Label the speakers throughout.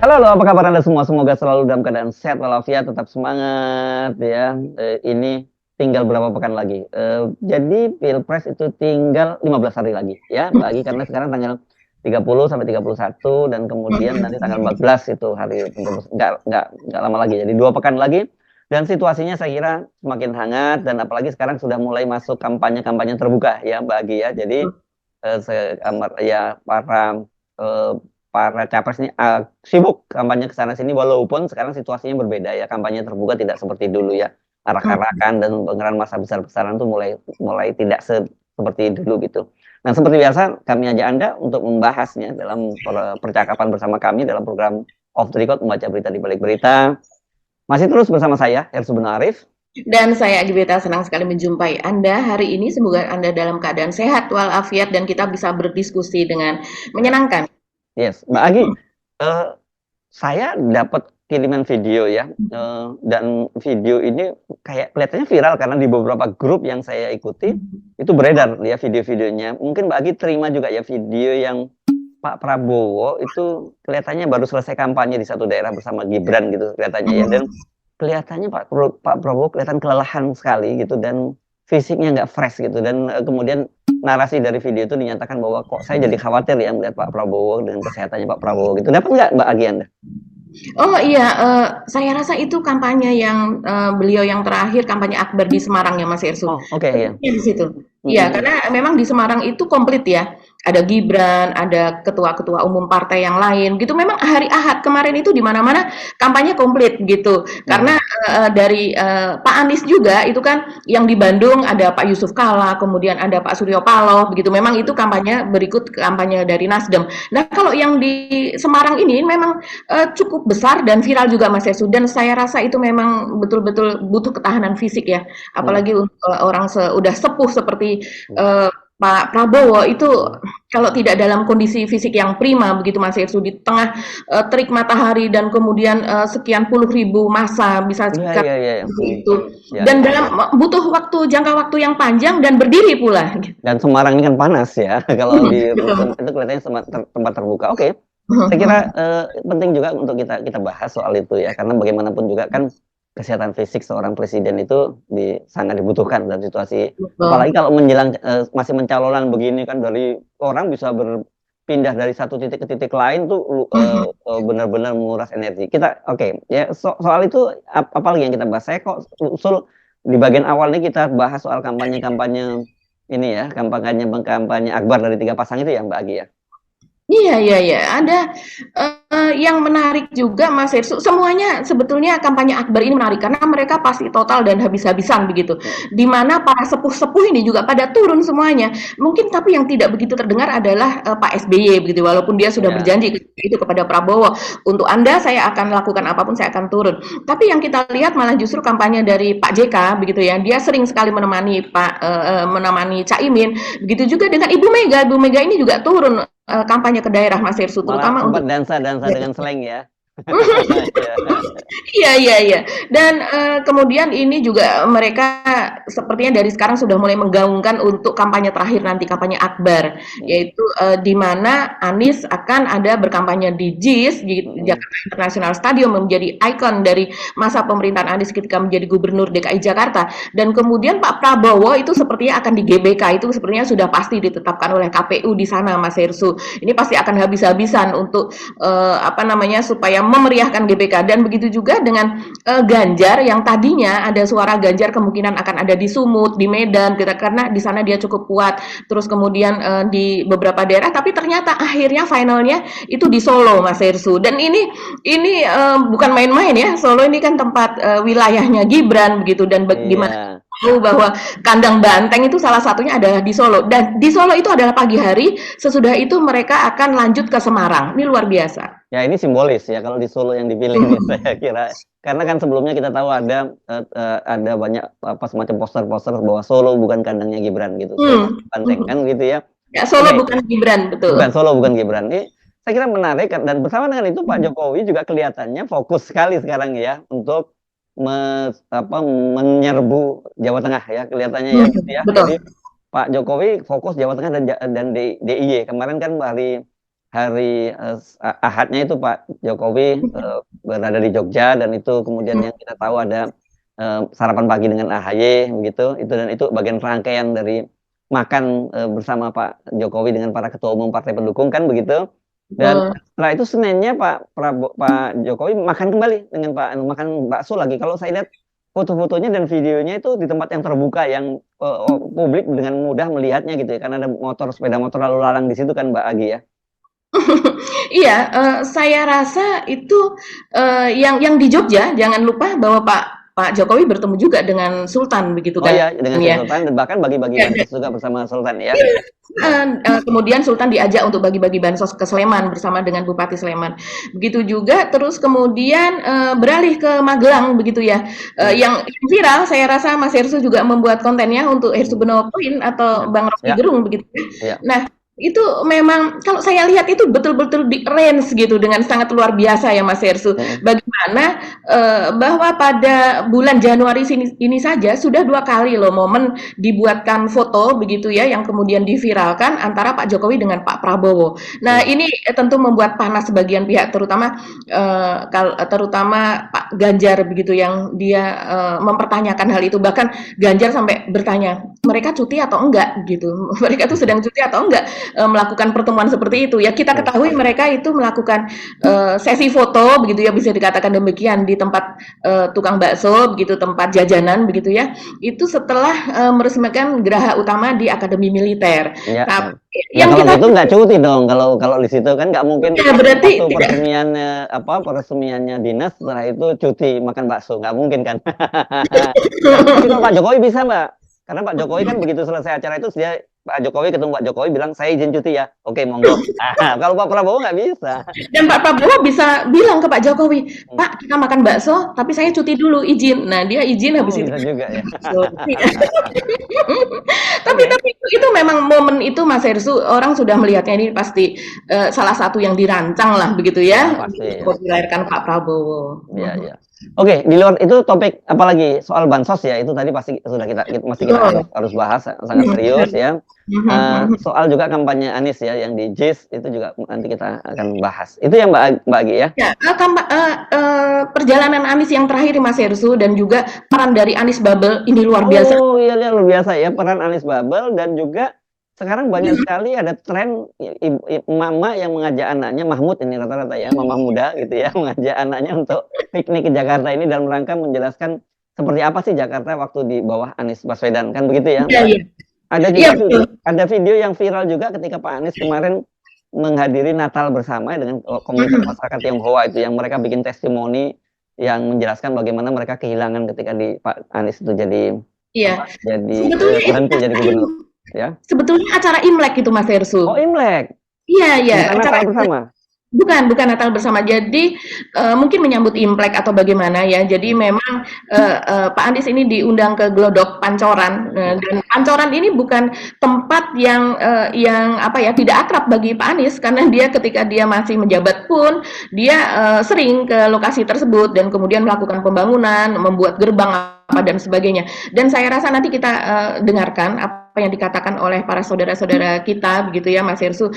Speaker 1: Halo, halo, apa kabar Anda semua? Semoga selalu dalam keadaan sehat walafiat, tetap semangat ya. Ini tinggal berapa pekan lagi. Jadi Pilpres itu tinggal 15 hari lagi ya, bagi karena sekarang tanggal 30 sampai 31 dan kemudian nanti tanggal 14 itu hari pencoblosan. Enggak lama lagi. Jadi 2 pekan lagi dan situasinya saya kira semakin hangat dan apalagi sekarang sudah mulai masuk kampanye-kampanye terbuka ya, bagi ya. Jadi ya eh, para capres ini sibuk kampanye ke sana sini walaupun sekarang situasinya berbeda ya, kampanye terbuka tidak seperti dulu ya, arak-arakan dan pengerahan massa besar-besaran tuh mulai mulai tidak seperti dulu gitu. Nah, seperti biasa kami ajak Anda untuk membahasnya dalam percakapan bersama kami dalam program Off the Record, membaca berita di balik berita. Masih terus bersama saya Ersu Arif.
Speaker 2: Dan saya Agibeta senang sekali menjumpai Anda hari ini. Semoga Anda dalam keadaan sehat walafiat dan kita bisa berdiskusi dengan menyenangkan.
Speaker 1: Yes, Mbak Agi, eh, saya dapat kiriman video ya, dan video ini kayak kelihatannya viral karena di beberapa grup yang saya ikuti itu beredar ya video-videonya. Mungkin Mbak Agi terima juga ya video yang Pak Prabowo itu kelihatannya baru selesai kampanye di satu daerah bersama Gibran gitu kelihatannya ya, dan kelihatannya Pak Prabowo kelihatan kelelahan sekali gitu dan fisiknya nggak fresh gitu, dan kemudian narasi dari video itu dinyatakan bahwa kok saya jadi khawatir ya melihat Pak Prabowo dan kesehatannya Pak Prabowo gitu. Dapat nggak Mbak Agi Anda?
Speaker 2: Oh iya, saya rasa itu kampanye yang beliau yang terakhir kampanye akbar di Semarang ya Mas Irsu.
Speaker 1: Oh, oke ya.
Speaker 2: Di situ. Iya,
Speaker 1: Mm-mm.
Speaker 2: karena memang di Semarang itu komplit ya. Ada Gibran, ada ketua-ketua umum partai yang lain gitu. Memang hari Ahad kemarin itu di mana-mana kampanye komplit gitu. Karena
Speaker 1: Mm.
Speaker 2: dari Pak Anies juga itu kan yang di Bandung ada Pak Yusuf Kalla, kemudian ada Pak Suryo Paloh begitu. Memang itu kampanye berikut kampanye dari Nasdem. Nah, kalau yang di Semarang ini memang cukup besar dan viral juga Mas Yesu, dan saya rasa itu memang betul-betul butuh ketahanan fisik ya,
Speaker 1: Mm.
Speaker 2: apalagi untuk orang udah sepuh seperti
Speaker 1: Mm.
Speaker 2: Pak Prabowo itu kalau tidak dalam kondisi fisik yang prima begitu Mas Yesu, di tengah terik matahari dan kemudian sekian puluh ribu massa bisa
Speaker 1: Iya,
Speaker 2: sekitar
Speaker 1: iya, iya, iya. Mm.
Speaker 2: itu,
Speaker 1: Ya.
Speaker 2: dan dalam butuh jangka waktu yang panjang dan berdiri pula.
Speaker 1: Dan Semarang ini kan panas ya. Kalau di
Speaker 2: Betul.
Speaker 1: itu kelihatannya tempat terbuka. Oke. Saya kira penting juga untuk kita kita bahas soal itu ya, karena bagaimanapun juga kan kesehatan fisik seorang presiden itu sangat dibutuhkan dalam situasi, apalagi
Speaker 2: Betul.
Speaker 1: kalau menjelang masih mencalonan begini kan, dari orang bisa berpindah dari satu titik ke titik lain tuh benar-benar menguras energi kita. Oke, ya soal itu apa lagi yang kita bahas? Saya kok usul di bagian awal ini kita bahas soal kampanye-kampanye ini ya, kampanye akbar dari 3 pasang itu ya Mbak Agi ya.
Speaker 2: Iya, iya, iya. Ada yang menarik juga Mas Hersu, semuanya sebetulnya kampanye akbar ini menarik karena mereka pasti total dan habis-habisan begitu.
Speaker 1: Mm.
Speaker 2: Di mana para sepuh-sepuh ini juga pada turun semuanya. Mungkin tapi yang tidak begitu terdengar adalah Pak SBY begitu, walaupun dia sudah
Speaker 1: Ya.
Speaker 2: berjanji itu kepada Prabowo, untuk Anda saya akan lakukan apapun, saya akan turun. Tapi yang kita lihat malah justru kampanye dari Pak JK begitu ya. Dia sering sekali menemani Caimin. Begitu juga dengan Ibu Mega. Ibu Mega ini juga turun kampanye ke daerah Mas Irsu,
Speaker 1: Malah
Speaker 2: terutama
Speaker 1: sempat
Speaker 2: untuk
Speaker 1: dansa-dansa dengan slang ya. Ya.
Speaker 2: iya, iya, iya. Dan kemudian ini juga mereka sepertinya dari sekarang sudah mulai menggaungkan untuk kampanye terakhir nanti, kampanye akbar,
Speaker 1: Mm.
Speaker 2: yaitu di mana Anies akan ada berkampanye di JIS, di
Speaker 1: Mm.
Speaker 2: Jakarta International Stadium, menjadi ikon dari masa pemerintahan Anies ketika menjadi Gubernur DKI Jakarta. Dan kemudian Pak Prabowo itu sepertinya akan di GBK, itu sepertinya sudah pasti ditetapkan oleh KPU di sana, Mas Hersu. Ini pasti akan habis-habisan untuk apa namanya, supaya memeriahkan GBK. Dan begitu juga dengan Ganjar, yang tadinya ada suara Ganjar kemungkinan akan ada di Sumut, di Medan, karena di sana dia cukup kuat. Terus kemudian di beberapa daerah, tapi ternyata akhirnya finalnya itu di Solo, Mas Hersu. Dan ini bukan main-main ya. Solo ini kan tempat wilayahnya Gibran begitu, dan
Speaker 1: Iya.
Speaker 2: bagaimana tahu bahwa kandang banteng itu salah satunya adalah di Solo, dan di Solo itu adalah pagi hari. Sesudah itu mereka akan lanjut ke Semarang. Ini luar biasa.
Speaker 1: Ya, ini simbolis ya kalau di Solo yang dipilih nih saya kira. Karena kan sebelumnya kita tahu ada banyak apa semacam poster-poster bahwa Solo bukan kandangnya Gibran gitu. Solo Banteng kan gitu ya.
Speaker 2: Ya, Solo
Speaker 1: Oke,
Speaker 2: bukan Gibran,
Speaker 1: bukan
Speaker 2: betul.
Speaker 1: Solo bukan Gibran. Ini saya kira menarik dan bersama dengan itu Pak Jokowi juga kelihatannya fokus sekali sekarang ya untuk menyerbu Jawa Tengah ya, kelihatannya ya gitu ya. Jadi
Speaker 2: Betul.
Speaker 1: Pak Jokowi fokus Jawa Tengah dan DIY. Kemarin kan hari hari Ahadnya itu Pak Jokowi berada di Jogja, dan itu kemudian yang kita tahu ada sarapan pagi dengan AHY begitu, itu, dan itu bagian rangkaian dari makan bersama Pak Jokowi dengan para ketua umum partai pendukung kan begitu. Dan setelah itu Seninnya Pak Jokowi makan kembali dengan makan bakso lagi. Kalau saya lihat foto-fotonya dan videonya itu di tempat yang terbuka yang publik dengan mudah melihatnya gitu ya, karena ada sepeda motor lalu lalang di situ kan Mbak Agi ya.
Speaker 2: Iya, saya rasa itu yang di Jogja, jangan lupa bahwa Pak Jokowi bertemu juga dengan Sultan begitu
Speaker 1: Oh
Speaker 2: kan
Speaker 1: iya, dengan
Speaker 2: ya.
Speaker 1: Sultan, dan bahkan bagi-bagi
Speaker 2: Ya,
Speaker 1: bansos juga bersama Sultan ya.
Speaker 2: kemudian Sultan diajak untuk bagi-bagi bansos ke Sleman bersama dengan Bupati Sleman. Begitu juga terus kemudian beralih ke Magelang begitu ya. Yang viral saya rasa Mas Hersu juga membuat kontennya untuk Hersu Benowo Point atau Bang Rocky
Speaker 1: Ya.
Speaker 2: Gerung begitu ya.
Speaker 1: Ya.
Speaker 2: Nah, itu memang kalau saya lihat itu betul-betul di range gitu dengan sangat luar biasa ya Mas Hersu. Bagaimana bahwa pada bulan Januari ini saja sudah 2 kali loh momen dibuatkan foto begitu ya yang kemudian diviralkan antara Pak Jokowi dengan Pak Prabowo. Nah, ini tentu membuat panas sebagian pihak terutama terutama Pak Ganjar begitu yang dia mempertanyakan hal itu, bahkan Ganjar sampai bertanya, mereka cuti atau enggak gitu. Mereka tuh sedang cuti atau enggak melakukan pertemuan seperti itu. Ya kita ketahui mereka itu melakukan sesi foto begitu ya, bisa dikatakan demikian di tempat tukang bakso begitu, tempat jajanan begitu ya. Itu setelah meresmikan geraha utama di Akademi Militer.
Speaker 1: Ya.
Speaker 2: Tapi
Speaker 1: Ya,
Speaker 2: yang
Speaker 1: kalau
Speaker 2: kita
Speaker 1: gitu nggak cuti dong, kalau di situ kan nggak mungkin
Speaker 2: ya, berarti
Speaker 1: waktu
Speaker 2: tidak.
Speaker 1: peresmiannya dinas setelah itu cuti makan bakso, nggak mungkin kan. Tapi kalau Pak Jokowi bisa Mbak, karena Pak Jokowi kan begitu selesai acara itu Pak Jokowi ketemu Pak Jokowi bilang saya izin cuti ya, oke monggo. Kalau Pak Prabowo nggak bisa.
Speaker 2: Dan Pak Prabowo bisa bilang ke Pak Jokowi, Pak kita makan bakso, tapi saya cuti dulu izin. Nah dia izin habis itu.
Speaker 1: Bisa juga ya.
Speaker 2: Tapi itu memang momen itu Mas Hersu, orang sudah melihatnya ini pasti salah satu yang dirancang lah begitu ya,
Speaker 1: pasti.
Speaker 2: untuk dilahirkan Pak Prabowo.
Speaker 1: Iya. Oke, di luar itu topik apalagi soal bansos ya, itu tadi pasti sudah kita harus bahas sangat serius ya. Soal juga kampanye Anies ya yang di JIS itu juga nanti kita akan bahas. Itu yang Mbak Agi ya.
Speaker 2: Ya, perjalanan Anies yang terakhir Mas Hersu dan juga peran dari Anies Bubble ini luar biasa.
Speaker 1: Oh iya, luar biasa ya peran Anies Bubble, dan juga sekarang banyak sekali ada tren mama yang mengajak anaknya, Mahmud ini rata-rata ya, mama muda gitu ya, mengajak anaknya untuk piknik ke Jakarta ini dalam rangka menjelaskan seperti apa sih Jakarta waktu di bawah Anies Baswedan, kan begitu ya?
Speaker 2: Iya.
Speaker 1: Ada juga ada video yang viral juga ketika Pak Anies kemarin menghadiri Natal bersama dengan komunitas masyarakat Tionghoa itu, yang mereka bikin testimoni yang menjelaskan bagaimana mereka kehilangan ketika Pak Anies itu jadi berhenti jadi gubernur. Ya.
Speaker 2: Sebetulnya acara Imlek itu Mas Hersu.
Speaker 1: Oh Imlek.
Speaker 2: Iya.
Speaker 1: Bukan Natal bersama.
Speaker 2: Bukan Natal bersama. Jadi mungkin menyambut Imlek atau bagaimana ya. Jadi memang Pak Anies ini diundang ke Glodok Pancoran, dan Pancoran ini bukan tempat yang tidak akrab bagi Pak Anies, karena dia ketika dia masih menjabat pun dia sering ke lokasi tersebut dan kemudian melakukan pembangunan, membuat gerbang apa dan sebagainya. Dan saya rasa nanti kita dengarkan apa yang dikatakan oleh para saudara-saudara kita begitu ya Mas Hersu,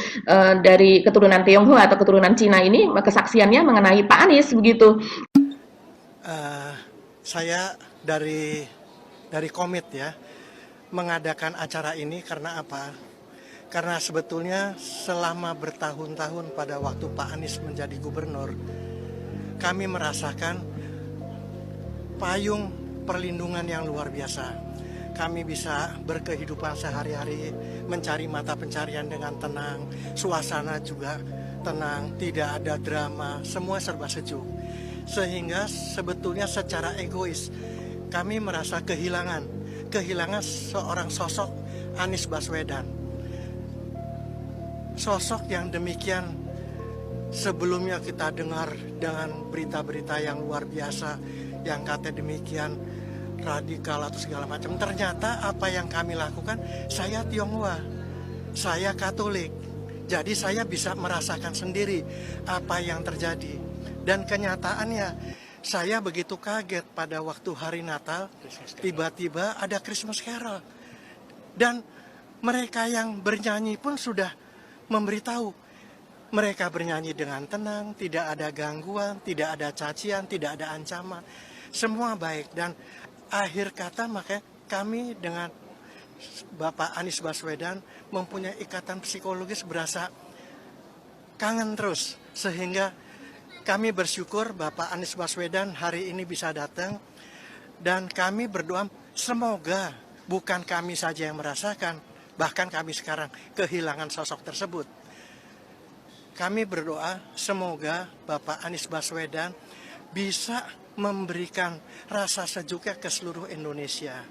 Speaker 2: dari keturunan Tionghoa atau keturunan Cina ini, kesaksiannya mengenai Pak Anies begitu.
Speaker 3: Saya dari komit ya mengadakan acara ini karena apa? Karena sebetulnya selama bertahun-tahun pada waktu Pak Anies menjadi gubernur, kami merasakan payung perlindungan yang luar biasa. Kami bisa berkehidupan sehari-hari, mencari mata pencarian dengan tenang, suasana juga tenang, tidak ada drama, semua serba sejuk. Sehingga sebetulnya secara egois kami merasa kehilangan seorang sosok Anies Baswedan. Sosok yang demikian sebelumnya kita dengar dengan berita-berita yang luar biasa, yang kata demikian radikal atau segala macam. Ternyata apa yang kami lakukan, saya Tionghoa, saya Katolik, jadi saya bisa merasakan sendiri apa yang terjadi. Dan kenyataannya saya begitu kaget pada waktu hari Natal, tiba-tiba ada Christmas Carol, dan mereka yang bernyanyi pun sudah memberitahu Mereka bernyanyi dengan tenang, tidak ada gangguan, tidak ada cacian, tidak ada ancaman. Semua baik, dan akhir kata makanya kami dengan Bapak Anies Baswedan mempunyai ikatan psikologis, berasa kangen terus. Sehingga kami bersyukur Bapak Anies Baswedan hari ini bisa datang, dan kami berdoa semoga bukan kami saja yang merasakan, bahkan kami sekarang kehilangan sosok tersebut. Kami berdoa semoga Bapak Anies Baswedan bisa memberikan rasa sejuknya ke seluruh Indonesia.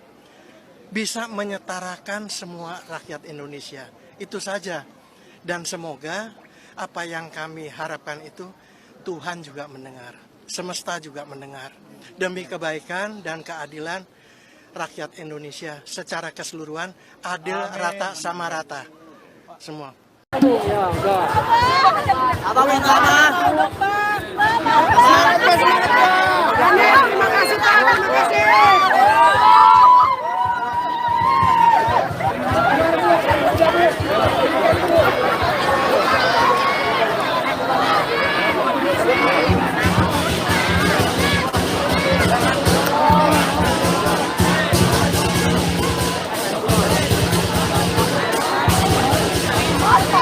Speaker 3: Bisa menyetarakan semua rakyat Indonesia. Itu saja. Dan semoga apa yang kami harapkan itu Tuhan juga mendengar. Semesta juga mendengar. Demi kebaikan dan keadilan rakyat Indonesia secara keseluruhan, adil, rata, sama rata. Semua.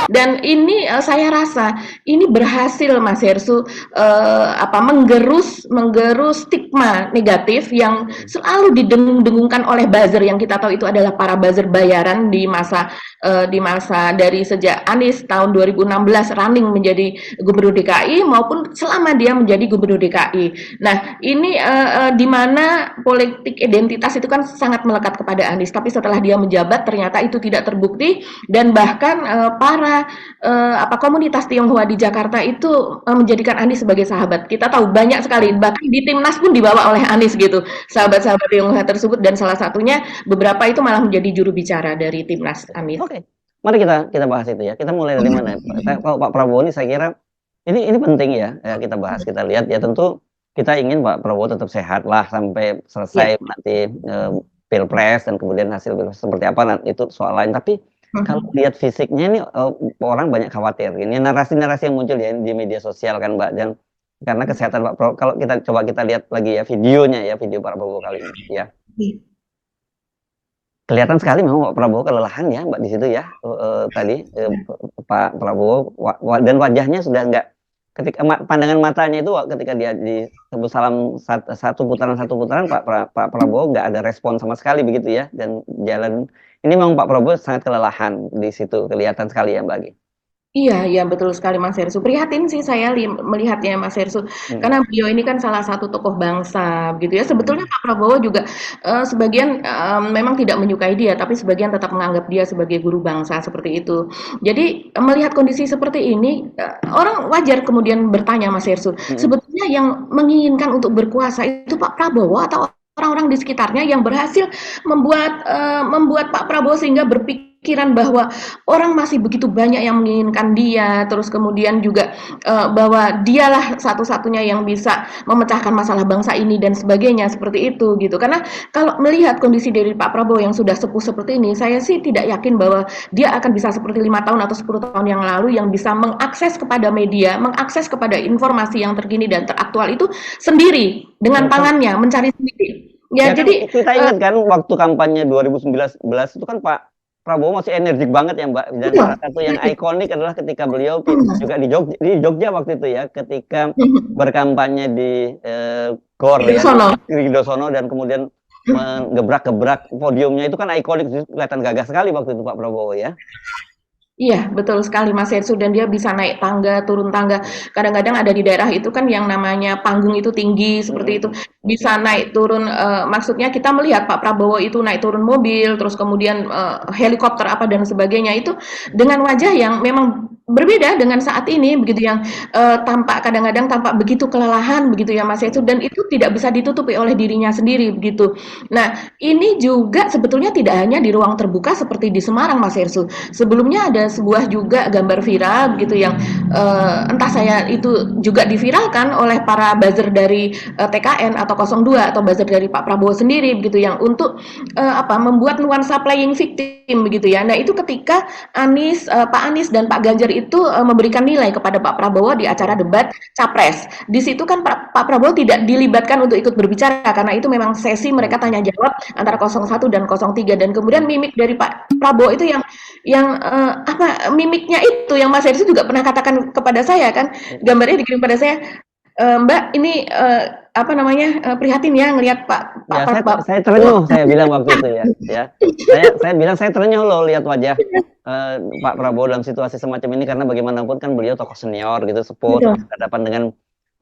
Speaker 2: Dan ini saya rasa ini berhasil Mas Hersu menggerus stigma negatif yang selalu didengung-dengungkan oleh buzzer yang kita tahu itu adalah para buzzer bayaran di masa dari sejak Anies tahun 2016 running menjadi Gubernur DKI maupun selama dia menjadi Gubernur DKI. Nah, ini di mana politik identitas itu kan sangat melekat kepada Anies, tapi setelah dia menjabat ternyata itu tidak terbukti, dan bahkan para komunitas Tionghoa di Jakarta itu menjadikan Anies sebagai sahabat. Kita tahu banyak sekali, bahkan di Timnas pun dibawa oleh Anies gitu, sahabat-sahabat Tionghoa tersebut, dan salah satunya beberapa itu malah menjadi juru bicara dari Timnas Anies.
Speaker 1: Oke, mari kita bahas itu ya. Kita mulai dari mana? Kalau Pak Prabowo ini saya kira ini penting ya, kita bahas, kita lihat ya. Tentu kita ingin Pak Prabowo tetap sehat lah sampai selesai nanti Pilpres, dan kemudian hasil Pilpres seperti apa itu soal lain. Tapi kalau lihat fisiknya ini orang banyak khawatir. Ini narasi-narasi yang muncul ya di media sosial kan Mbak, dan karena kesehatan Pak Prabowo. Kalau kita lihat lagi ya videonya ya, video Pak Prabowo kali ini ya. Kelihatan sekali memang Pak Prabowo kelelahan ya Mbak di situ ya. Tadi Pak Prabowo dan wajahnya sudah enggak, ketika pandangan matanya itu ketika dia disebut salam satu putaran Pak Prabowo nggak ada respon sama sekali begitu ya, dan jalan ini memang Pak Prabowo sangat kelelahan di situ, kelihatan sekali ya Mbak Agi.
Speaker 2: Iya, betul sekali Mas Hersu. Prihatin sih saya melihatnya Mas Hersu, karena beliau ini kan salah satu tokoh bangsa, gitu ya. Sebetulnya Pak Prabowo juga sebagian memang tidak menyukai dia, tapi sebagian tetap menganggap dia sebagai guru bangsa seperti itu. Jadi melihat kondisi seperti ini, orang wajar kemudian bertanya Mas Hersu, sebetulnya yang menginginkan untuk berkuasa itu Pak Prabowo atau orang-orang di sekitarnya yang berhasil membuat Pak Prabowo sehingga berpikiran bahwa orang masih begitu banyak yang menginginkan dia, terus kemudian juga bahwa dialah satu-satunya yang bisa memecahkan masalah bangsa ini dan sebagainya seperti itu gitu. Karena kalau melihat kondisi dari Pak Prabowo yang sudah sepuh seperti ini, saya sih tidak yakin bahwa dia akan bisa seperti 5 tahun atau 10 tahun yang lalu yang bisa mengakses kepada media, mengakses kepada informasi yang terkini dan teraktual itu sendiri dengan tangannya, mencari sendiri.
Speaker 1: Ya, jadi kita ingat kan waktu kampanye 2019 itu kan Pak Prabowo masih energik banget ya Mbak, dan salah satu yang ikonik adalah ketika beliau juga di Jogja waktu itu ya, ketika berkampanye di GOR ya, di Dosono, dan kemudian menggebrak-gebrak podiumnya itu kan ikonik, kelihatan gagah sekali waktu itu Pak Prabowo ya.
Speaker 2: Iya, betul sekali Mas Hersu, dan dia bisa naik tangga, turun tangga. Kadang-kadang ada di daerah itu kan yang namanya panggung itu tinggi seperti itu. Bisa naik turun, maksudnya kita melihat Pak Prabowo itu naik turun mobil, terus kemudian helikopter apa dan sebagainya itu dengan wajah yang memang berbeda dengan saat ini begitu, yang kadang-kadang tampak begitu kelelahan begitu ya Mas Hersu, dan itu tidak bisa ditutupi oleh dirinya sendiri begitu. Nah, ini juga sebetulnya tidak hanya di ruang terbuka seperti di Semarang Mas Hersu. Sebelumnya ada sebuah juga gambar viral begitu yang entah saya itu juga diviralkan oleh para buzzer dari TKN atau 02 atau buzzer dari Pak Prabowo sendiri begitu, yang untuk membuat nuansa playing victim begitu ya. Nah, itu ketika Pak Anies dan Pak Ganjar itu memberikan nilai kepada Pak Prabowo di acara debat Capres. Di situ kan Pak Prabowo tidak dilibatkan untuk ikut berbicara karena itu memang sesi mereka tanya jawab antara 01 dan 03 dan kemudian mimik dari Pak Prabowo itu apa mimiknya itu yang Mas Hersi juga pernah katakan kepada saya kan, gambarnya dikirim pada saya, Mbak ini apa namanya prihatin ya ngelihat
Speaker 1: Ya, saya terenyuh, saya bilang waktu itu ya. Saya bilang saya terenyuh loh lihat wajah Pak Prabowo dalam situasi semacam ini karena bagaimanapun kan beliau tokoh senior gitu, sepuh, berhadapan dengan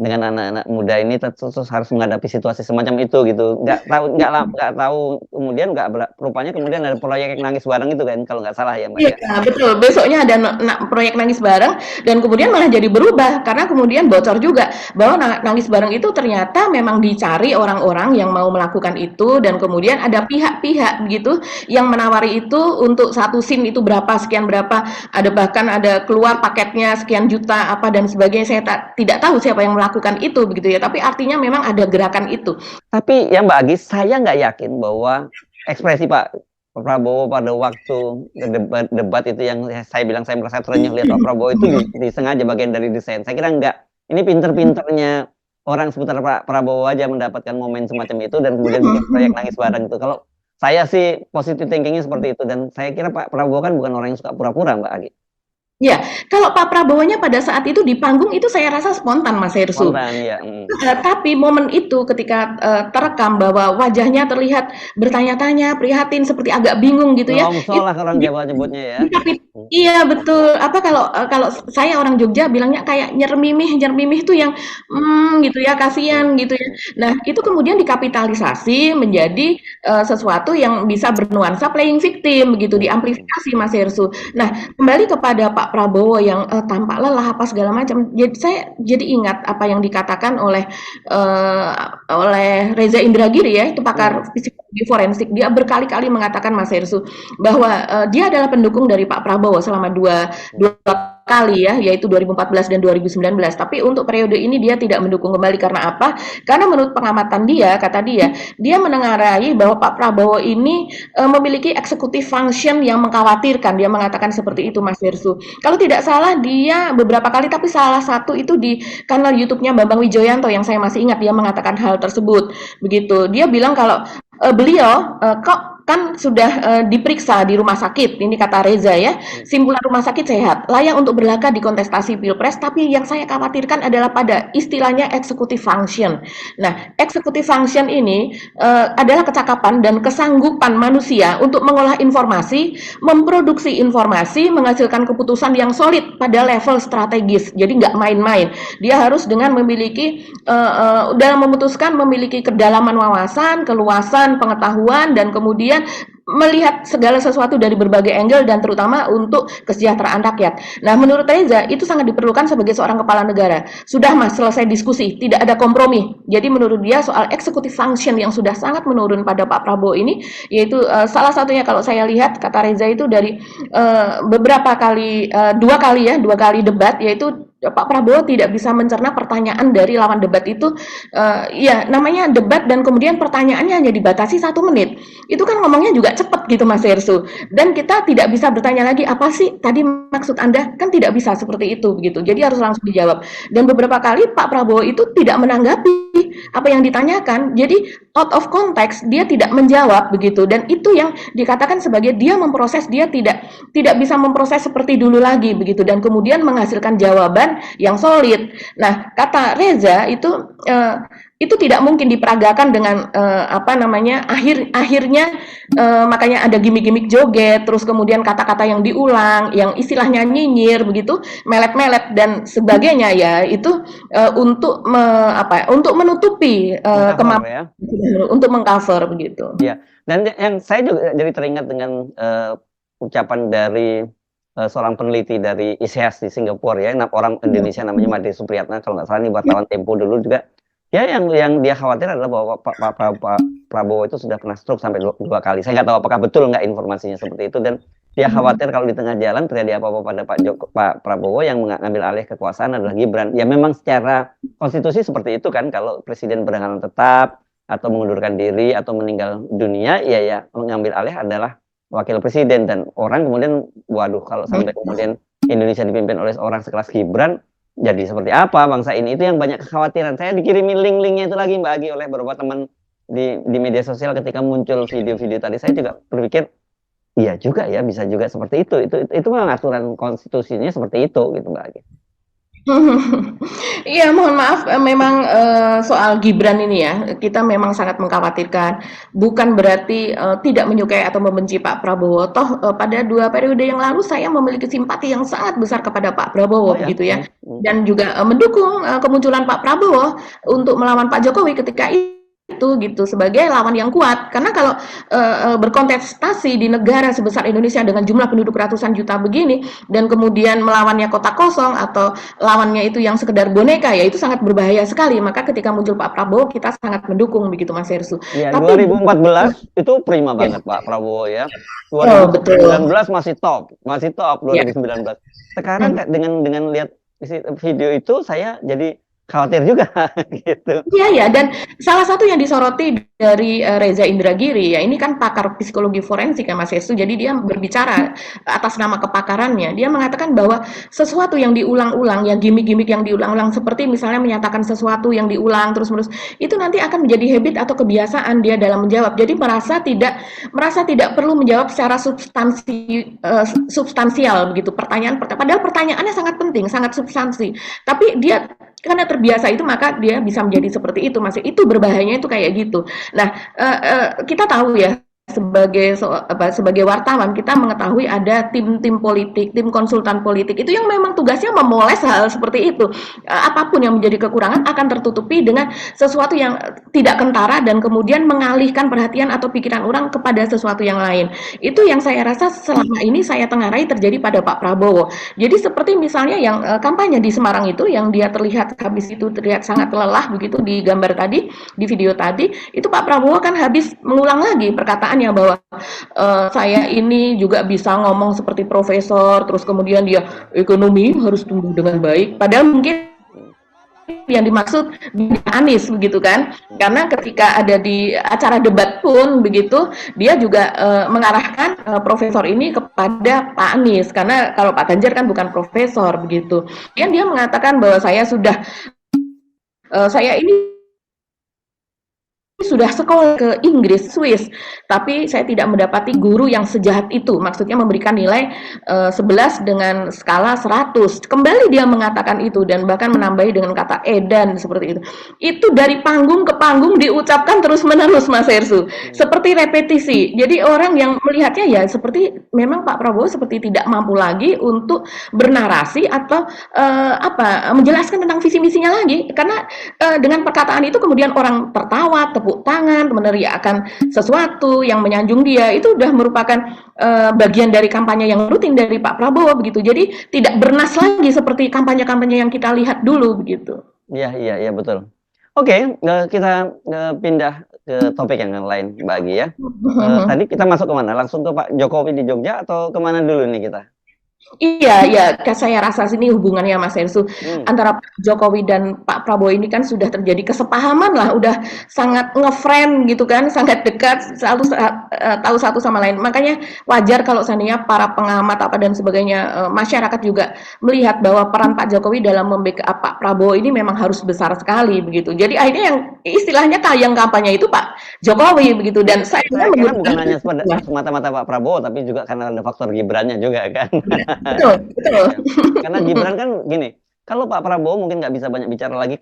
Speaker 1: anak-anak muda ini terus harus menghadapi situasi semacam itu gitu. Nggak tahu kemudian rupanya kemudian ada proyek nangis bareng itu kan kalau nggak salah ya Mbak.
Speaker 2: Iya, betul. Besoknya ada proyek nangis bareng dan kemudian malah jadi berubah karena kemudian bocor juga bahwa nangis bareng itu ternyata memang dicari orang-orang yang mau melakukan itu dan kemudian ada pihak-pihak begitu yang menawari itu untuk satu scene itu sekian berapa, ada bahkan ada keluar paketnya sekian juta apa dan sebagainya. Saya tidak tahu siapa yang melakukan itu begitu ya, tapi artinya memang ada gerakan itu.
Speaker 1: Tapi ya Mbak Agis, saya nggak yakin bahwa ekspresi Pak Prabowo pada waktu debat itu yang saya bilang saya merasa terenyuh lihat Pak Prabowo itu disengaja bagian dari desain. Saya kira enggak. Ini pinter-pinternya orang seputar Pak Prabowo aja mendapatkan momen semacam itu dan kemudian bikin proyek nangis bareng itu. Kalau saya sih positive thinkingnya seperti itu dan saya kira Pak Prabowo kan bukan orang yang suka pura-pura Mbak Agis.
Speaker 2: Ya, kalau Pak Prabowo-nya pada saat itu di panggung itu saya rasa spontan Mas Hersu.
Speaker 1: Spontan, ya.
Speaker 2: Tapi momen itu ketika terekam bahwa wajahnya terlihat bertanya-tanya, prihatin, seperti agak bingung gitu ya.
Speaker 1: Longso lah orang Jawa nyebutnya ya.
Speaker 2: Iya betul. Apa kalau saya orang Jogja bilangnya kayak nyermimih itu yang gitu ya, kasihan gitu ya. Nah, itu kemudian dikapitalisasi menjadi sesuatu yang bisa bernuansa playing victim begitu, diamplifikasi Mas Hersu. Nah, kembali kepada Pak Prabowo yang tampak lelah apa segala macam. Jadi saya jadi ingat apa yang dikatakan oleh Reza Indragiri ya, itu pakar psikologi forensik. Dia berkali-kali mengatakan Mas Hersu bahwa dia adalah pendukung dari Pak Prabowo selama dua kali ya, yaitu 2014 dan 2019. Tapi untuk periode ini dia tidak mendukung kembali karena apa? Karena menurut pengamatan dia, kata dia menengarai bahwa Pak Prabowo ini memiliki executive function yang mengkhawatirkan. Dia mengatakan seperti itu Mas Hersu. Kalau tidak salah dia beberapa kali, tapi salah satu itu di kanal YouTube-nya Bambang Wijoyanto yang saya masih ingat dia mengatakan hal tersebut. Begitu. Dia bilang kalau beliau kok kan sudah diperiksa di rumah sakit, ini kata Reza ya, simpulan rumah sakit sehat, layak untuk berlaga di kontestasi Pilpres, tapi yang saya khawatirkan adalah pada istilahnya executive function. Nah, executive function ini adalah kecakapan dan kesanggupan manusia untuk mengolah informasi, memproduksi informasi, menghasilkan keputusan yang solid pada level strategis, jadi nggak main-main. Dia harus dengan memiliki, dalam memutuskan memiliki kedalaman wawasan, keluasan, pengetahuan, dan kemudian melihat segala sesuatu dari berbagai angle dan terutama untuk kesejahteraan rakyat. Nah, menurut Reza itu sangat diperlukan sebagai seorang kepala negara. Sudah Mas, selesai diskusi, tidak ada kompromi. Jadi menurut dia soal executive function yang sudah sangat menurun pada Pak Prabowo ini, yaitu salah satunya kalau saya lihat kata Reza itu dari beberapa kali, dua kali debat, yaitu Pak Prabowo tidak bisa mencerna pertanyaan dari lawan debat itu, ya namanya debat dan kemudian pertanyaannya hanya dibatasi 1 menit. Itu kan ngomongnya juga cepat gitu Mas Hersu. Dan kita tidak bisa bertanya lagi apa sih tadi maksud Anda, kan tidak bisa seperti itu begitu. Jadi harus langsung dijawab. Dan beberapa kali Pak Prabowo itu tidak menanggapi apa yang ditanyakan. Jadi out of context dia tidak menjawab begitu. Dan itu yang dikatakan sebagai dia memproses, dia tidak bisa memproses seperti dulu lagi begitu dan kemudian menghasilkan jawaban yang solid. Nah, kata Reza itu tidak mungkin diperagakan dengan apa namanya akhirnya makanya ada gimmick-gimmick joget, terus kemudian kata-kata yang diulang, yang istilahnya nyinyir begitu, melet-melet dan sebagainya ya itu untuk untuk menutupi kemampuan untuk mengcover begitu.
Speaker 1: Ya, dan yang saya juga jadi teringat dengan ucapan dari seorang peneliti dari ISEAS di Singapura ya, orang Indonesia namanya Made Supriyatna kalau nggak salah nih wartawan Tempo dulu juga. Ya yang dia khawatir adalah bahwa Pak Prabowo itu sudah pernah stroke sampai 2 kali. Saya nggak tahu apakah betul nggak informasinya seperti itu dan dia khawatir kalau di tengah jalan terjadi apa-apa pada Pak Prabowo yang mengambil alih kekuasaan adalah Gibran. Ya memang secara konstitusi seperti itu kan kalau presiden berhalangan tetap atau mengundurkan diri atau meninggal dunia ya mengambil alih adalah wakil presiden dan orang kemudian waduh kalau sampai kemudian Indonesia dipimpin oleh orang sekelas Gibran, jadi seperti apa bangsa ini? Itu yang banyak kekhawatiran. Saya dikirimin link-linknya itu lagi Mbak Agi oleh beberapa teman di media sosial ketika muncul video-video tadi. Saya juga berpikir, iya juga ya, bisa juga seperti itu. Itu memang aturan konstitusinya seperti itu gitu Mbak Agi.
Speaker 2: Iya, mohon maaf, memang soal Gibran ini ya, kita memang sangat mengkhawatirkan. Bukan berarti tidak menyukai atau membenci Pak Prabowo. Toh pada 2 periode yang lalu saya memiliki simpati yang sangat besar kepada Pak
Speaker 1: Oh
Speaker 2: Prabowo,
Speaker 1: ya.
Speaker 2: begitu ya. Dan juga mendukung kemunculan Pak Prabowo untuk melawan Pak Jokowi ketika itu gitu sebagai lawan yang kuat. Karena kalau berkontestasi di negara sebesar Indonesia dengan jumlah penduduk ratusan juta begini dan kemudian melawannya kota kosong atau lawannya itu yang sekedar boneka, ya itu sangat berbahaya sekali. Maka ketika muncul Pak Prabowo kita sangat mendukung begitu Mas Hersu.
Speaker 1: Ya,
Speaker 2: Tapi
Speaker 1: 2014 itu prima
Speaker 2: ya,
Speaker 1: banget Pak Prabowo ya.
Speaker 2: oh betul.
Speaker 1: 2019 masih top
Speaker 2: Ya.
Speaker 1: 2019. Sekarang dengan lihat video itu saya jadi khawatir juga gitu.
Speaker 2: Iya ya, dan salah satu yang disoroti dari Reza Indragiri ya, ini kan pakar psikologi forensik ya Mas Hestu, jadi dia berbicara atas nama kepakarannya. Dia mengatakan bahwa sesuatu yang diulang-ulang, ya gimmick-gimmick yang diulang-ulang seperti misalnya menyatakan sesuatu yang diulang terus-menerus, itu nanti akan menjadi habit atau kebiasaan dia dalam menjawab. Jadi merasa tidak perlu menjawab secara substansial begitu pertanyaan, padahal pertanyaannya sangat penting, sangat substansi. Tapi dia karena terbiasa itu maka dia bisa menjadi seperti itu, Mas. Itu berbahayanya itu kayak gitu. Nah, kita tahu ya sebagai wartawan kita mengetahui ada tim-tim politik, tim konsultan politik itu yang memang tugasnya memoles hal seperti itu. Apapun yang menjadi kekurangan akan tertutupi dengan sesuatu yang tidak kentara dan kemudian mengalihkan perhatian atau pikiran orang kepada sesuatu yang lain. Itu yang saya rasa selama ini saya tengarai terjadi pada Pak Prabowo. Jadi seperti misalnya yang kampanye di Semarang itu yang dia terlihat habis itu terlihat sangat lelah begitu di gambar tadi, di video tadi, itu Pak Prabowo kan habis mengulang lagi perkataannya bahwa saya ini juga bisa ngomong seperti profesor, terus kemudian dia ekonomi harus tumbuh dengan baik. Padahal mungkin yang dimaksud Anies begitu kan, karena ketika ada di acara debat pun begitu dia juga mengarahkan profesor ini kepada Pak Anies, karena kalau Pak Ganjar kan bukan profesor begitu. Dia mengatakan bahwa saya ini sudah sekolah ke Inggris, Swiss, tapi saya tidak mendapati guru yang sejahat itu. Maksudnya memberikan nilai 11 dengan skala 100. Kembali dia mengatakan itu dan bahkan menambahi dengan kata edan seperti itu. Itu dari panggung ke panggung diucapkan terus-menerus, Mas Hersu. Seperti repetisi. Jadi orang yang melihatnya ya seperti memang Pak Prabowo seperti tidak mampu lagi untuk bernarasi atau menjelaskan tentang visi misinya lagi. Karena dengan perkataan itu kemudian orang tertawa, tepuk tangan, meneriakkan sesuatu yang menyanjung dia, itu sudah merupakan bagian dari kampanye yang rutin dari Pak Prabowo begitu. Jadi tidak bernas lagi seperti kampanye-kampanye yang kita lihat dulu begitu.
Speaker 1: Iya betul. Oke, kita pindah ke topik yang lain Mbak Agi ya. Tadi kita masuk kemana? Langsung ke Pak Jokowi di Jogja atau kemana dulu nih kita?
Speaker 2: Iya, saya rasa sini hubungannya Mas Hersu antara Pak Jokowi dan Pak Prabowo ini kan sudah terjadi kesepahaman lah, udah sangat ngefriend gitu kan, sangat dekat, selalu tahu satu sama lain. Makanya wajar kalau seandainya para pengamat apa dan sebagainya, masyarakat juga melihat bahwa peran Pak Jokowi dalam membackup Pak Prabowo ini memang harus besar sekali begitu. Jadi akhirnya yang istilahnya kayang kampanye itu Pak Jokowi begitu, dan saya
Speaker 1: kira bukan hanya semata-mata Pak Prabowo tapi juga karena ada faktor Gibrannya juga kan.
Speaker 2: Betul.
Speaker 1: Karena Gibran kan gini, kalau Pak Prabowo mungkin nggak bisa banyak bicara lagi,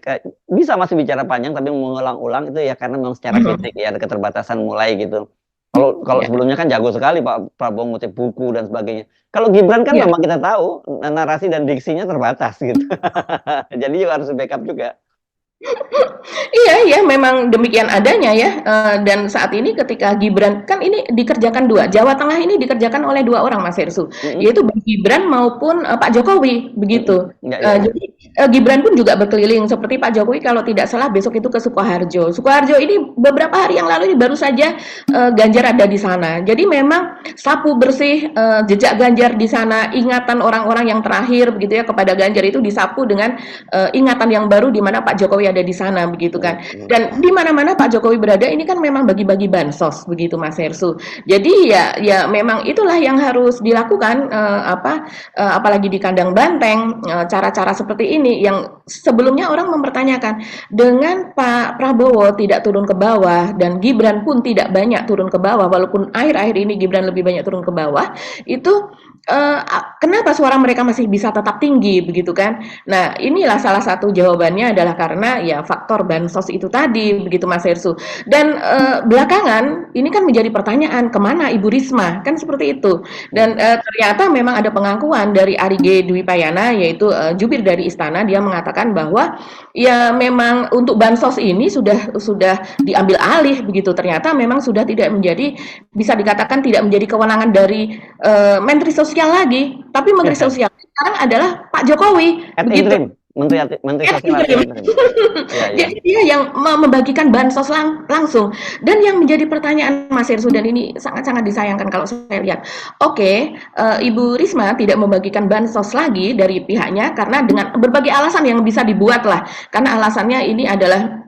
Speaker 1: bisa masih bicara panjang tapi mengulang-ulang itu ya karena memang secara fisik ya ada keterbatasan mulai gitu. Kalau sebelumnya kan jago sekali Pak Prabowo ngutip buku dan sebagainya. Kalau Gibran kan memang kita tahu narasi dan diksinya terbatas gitu. Jadi juga harus backup juga.
Speaker 2: Iya, memang demikian adanya ya. Dan saat ini ketika Gibran, kan ini dikerjakan dua. Jawa Tengah ini dikerjakan oleh 2 orang Mas Hersu, yaitu Gibran maupun Pak Jokowi begitu. Jadi Gibran pun juga berkeliling seperti Pak Jokowi kalau tidak salah besok itu ke Sukoharjo. Sukoharjo ini beberapa hari yang lalu ini baru saja Ganjar ada di sana. Jadi memang sapu bersih jejak Ganjar di sana, ingatan orang-orang yang terakhir begitu ya kepada Ganjar itu disapu dengan ingatan yang baru di mana Pak Jokowi ada di sana begitu kan. Dan di mana-mana Pak Jokowi berada ini kan memang bagi-bagi bansos begitu Mas Hersu. Jadi ya memang itulah yang harus dilakukan apalagi di kandang banteng cara-cara seperti ini yang sebelumnya orang mempertanyakan dengan Pak Prabowo tidak turun ke bawah dan Gibran pun tidak banyak turun ke bawah walaupun akhir-akhir ini Gibran lebih banyak turun ke bawah itu kenapa suara mereka masih bisa tetap tinggi begitu kan? Nah inilah salah satu jawabannya adalah karena ya faktor bansos itu tadi begitu Mas Hersu dan belakangan ini kan menjadi pertanyaan kemana Ibu Risma kan seperti itu dan ternyata memang ada pengakuan dari Ari G. Dwi Payana yaitu jubir dari Istana dia mengatakan bahwa ya memang untuk bansos ini sudah diambil alih begitu ternyata memang sudah tidak menjadi bisa dikatakan tidak menjadi kewenangan dari Menteri Sosial lagi tapi Menteri Sosial sekarang adalah Pak Jokowi begitu.
Speaker 1: Menteri Sosial ya.
Speaker 2: Jadi dia yang membagikan bansos langsung dan yang menjadi pertanyaan Mas Hersu dan ini sangat-sangat disayangkan kalau saya lihat Ibu Risma tidak membagikan bansos lagi dari pihaknya karena dengan berbagai alasan yang bisa dibuat lah karena alasannya ini adalah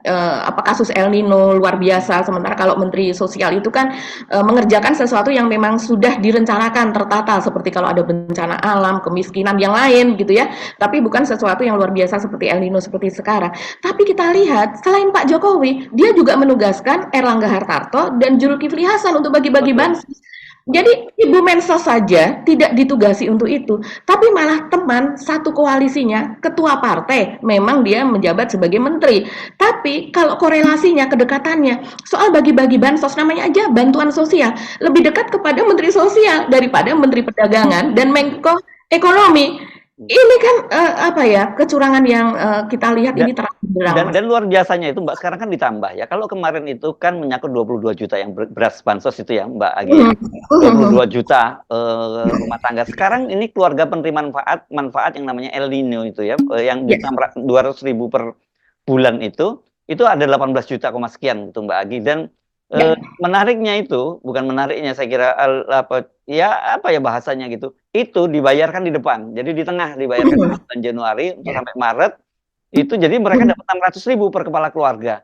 Speaker 2: kasus El Nino luar biasa sementara kalau Menteri Sosial itu kan mengerjakan sesuatu yang memang sudah direncanakan tertata seperti kalau ada bencana alam, kemiskinan yang lain gitu ya tapi bukan sesuatu yang luar biasa seperti El Nino seperti sekarang. Tapi kita lihat selain Pak Jokowi, dia juga menugaskan Erlangga Hartarto dan Zulkifli Hasan untuk bagi-bagi bansos. Jadi Ibu Mensos saja tidak ditugasi untuk itu, tapi malah teman satu koalisinya, ketua partai, memang dia menjabat sebagai menteri. Tapi kalau korelasinya, kedekatannya, soal bagi-bagi bansos namanya aja bantuan sosial, lebih dekat kepada Menteri Sosial daripada Menteri Perdagangan dan Menko Ekonomi. Ini kan kecurangan yang kita lihat ini terang
Speaker 1: dan luar biasanya itu Mbak sekarang kan ditambah ya. Kalau kemarin itu kan menyangkut 22 juta yang beras bansos itu ya Mbak Agi. 22 juta rumah tangga. Sekarang ini keluarga penerima manfaat yang namanya El Nino itu ya yang 200.000 per bulan itu ada 18 juta sekian gitu Mbak Agi dan menariknya itu bukan menariknya saya kira bahasanya gitu itu dibayarkan di depan jadi di tengah dibayarkan di bulan Januari sampai Maret itu jadi mereka dapat 600.000 per kepala keluarga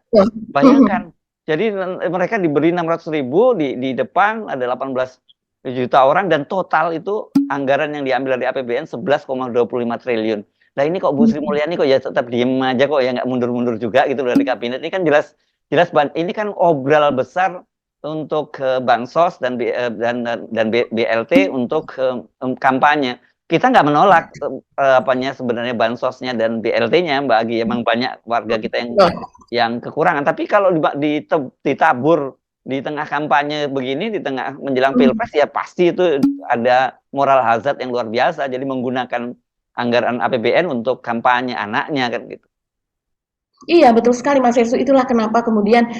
Speaker 1: bayangkan jadi mereka diberi 600.000 di depan ada 18 juta orang dan total itu anggaran yang diambil dari APBN 11,25 triliun. Nah ini kok Bu Sri Mulyani kok ya tetap diem aja kok ya nggak mundur-mundur juga gitu dari kabinet ini kan jelas ini kan obral besar untuk bansos dan BLT untuk kampanye. Kita nggak menolak sebenarnya bansosnya dan BLT-nya Mbak Agi. Emang banyak warga kita yang kekurangan. Tapi kalau ditabur di tengah kampanye begini, di tengah menjelang pilpres ya pasti itu ada moral hazard yang luar biasa. Jadi menggunakan anggaran APBN untuk kampanye anaknya kan gitu.
Speaker 2: Iya betul sekali Mas Hersu itulah kenapa kemudian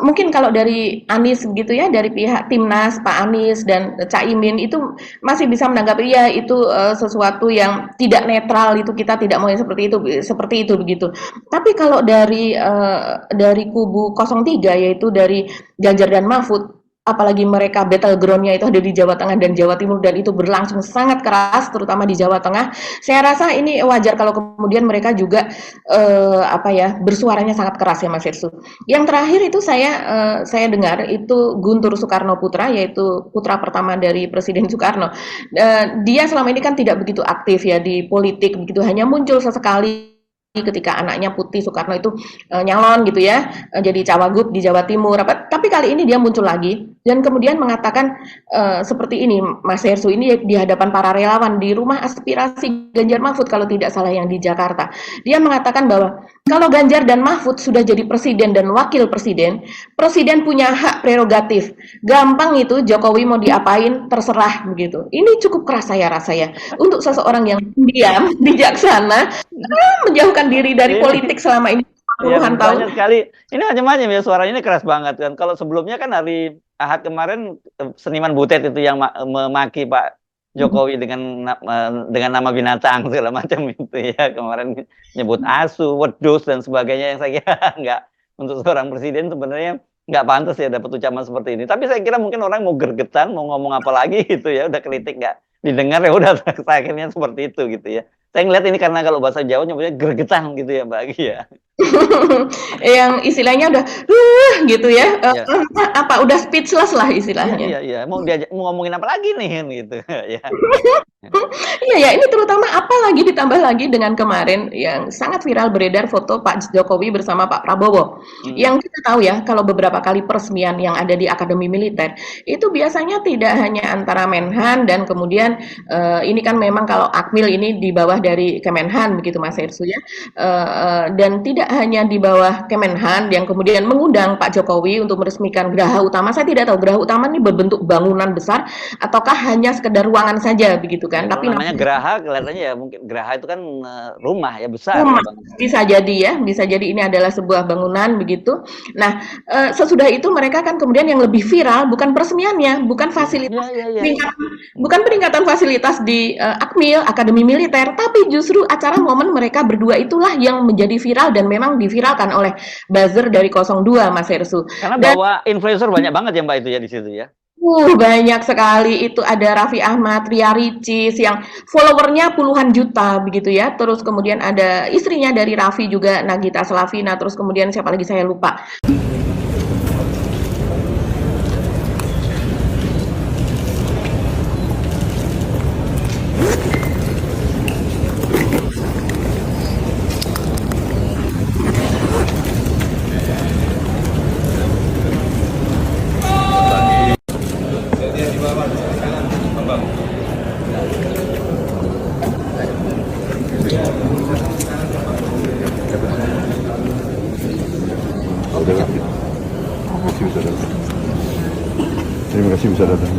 Speaker 2: mungkin kalau dari Anies begitu ya dari pihak Timnas Pak Anies dan Caimin itu masih bisa menanggapi ya itu sesuatu yang tidak netral itu kita tidak mau seperti itu begitu. Tapi kalau dari kubu 03 yaitu dari Ganjar dan Mahfud apalagi mereka battleground-nya itu ada di Jawa Tengah dan Jawa Timur dan itu berlangsung sangat keras terutama di Jawa Tengah. Saya rasa ini wajar kalau kemudian mereka juga bersuaranya sangat keras ya Mas Hersu. Yang terakhir itu saya dengar itu Guntur Soekarno Putra yaitu putra pertama dari Presiden Soekarno. Dia selama ini kan tidak begitu aktif ya di politik begitu hanya muncul sesekali ketika anaknya Putih Soekarno itu nyalon gitu ya jadi cawagup di Jawa Timur tapi kali ini dia muncul lagi dan kemudian mengatakan seperti ini Mas Hersu ini di hadapan para relawan di rumah aspirasi Ganjar Mahfud kalau tidak salah yang di Jakarta dia mengatakan bahwa kalau Ganjar dan Mahfud sudah jadi presiden dan wakil presiden punya hak prerogatif gampang itu Jokowi mau diapain terserah begitu ini cukup keras saya rasa ya untuk seseorang yang diam bijaksana menjauhkan diri dari politik selama ini puluhan tahun.
Speaker 1: Sekali. Ini macam-macam ya suaranya ini keras banget kan. Kalau sebelumnya kan hari Ahad kemarin seniman Butet itu yang memaki Pak Jokowi dengan nama binatang segala macam itu ya. Kemarin nyebut asu, wedus dan sebagainya yang saya kira nggak, untuk seorang presiden sebenarnya nggak pantas ya dapat ucapan seperti ini. Tapi saya kira mungkin orang mau gergetan, mau ngomong apa lagi gitu ya, udah kritik nggak didengar ya udah akhirnya seperti itu gitu ya. Saya ngeliat ini karena kalau bahasa Jawa nyebutnya gregetan gitu ya Mbak Agi ya.
Speaker 2: Yang istilahnya udah gitu ya.
Speaker 1: Ya.
Speaker 2: Apa udah speechless lah
Speaker 1: Iya,
Speaker 2: istilahnya.
Speaker 1: iya, iya. Mau ngomongin apa lagi nih kan gitu ya.
Speaker 2: Iya ya, ini terutama apalagi ditambah lagi dengan kemarin yang sangat viral beredar foto Pak Jokowi bersama Pak Prabowo. Yang kita tahu ya, kalau beberapa kali peresmian yang ada di Akademi Militer, itu biasanya tidak hanya antara Menhan dan kemudian ini kan memang kalau Akmil ini di bawah dari Kemenhan begitu Mas Hersu ya. Dan tidak hanya di bawah Kemenhan yang kemudian mengundang Pak Jokowi untuk meresmikan geraha utama. Saya tidak tahu geraha utama ini berbentuk bangunan besar ataukah hanya sekedar ruangan saja begitu kan.
Speaker 1: Kalau
Speaker 2: Tapi
Speaker 1: namanya geraha kelihatannya ya mungkin geraha itu kan rumah ya besar
Speaker 2: rumah,
Speaker 1: ya Bang.
Speaker 2: bisa jadi ya, bisa jadi ini adalah sebuah bangunan begitu. Nah, sesudah itu mereka kan kemudian yang lebih viral bukan peresmiannya, bukan fasilitas
Speaker 1: Iya.
Speaker 2: bukan peningkatan fasilitas di Akmil, Akademi Militer, tapi justru acara momen mereka berdua itulah yang menjadi viral dan memang diviralkan oleh buzzer dari 02 Mas Hersu.
Speaker 1: Karena
Speaker 2: Dan
Speaker 1: bawa influencer banyak banget ya Mbak itu ya di situ ya.
Speaker 2: banyak sekali itu ada Raffi Ahmad, Ria Ricis yang followernya puluhan juta begitu ya. Terus kemudian ada istrinya dari Raffi juga Nagita Slavina. Terus kemudian siapa lagi saya lupa.
Speaker 4: Terima kasih bisa datang.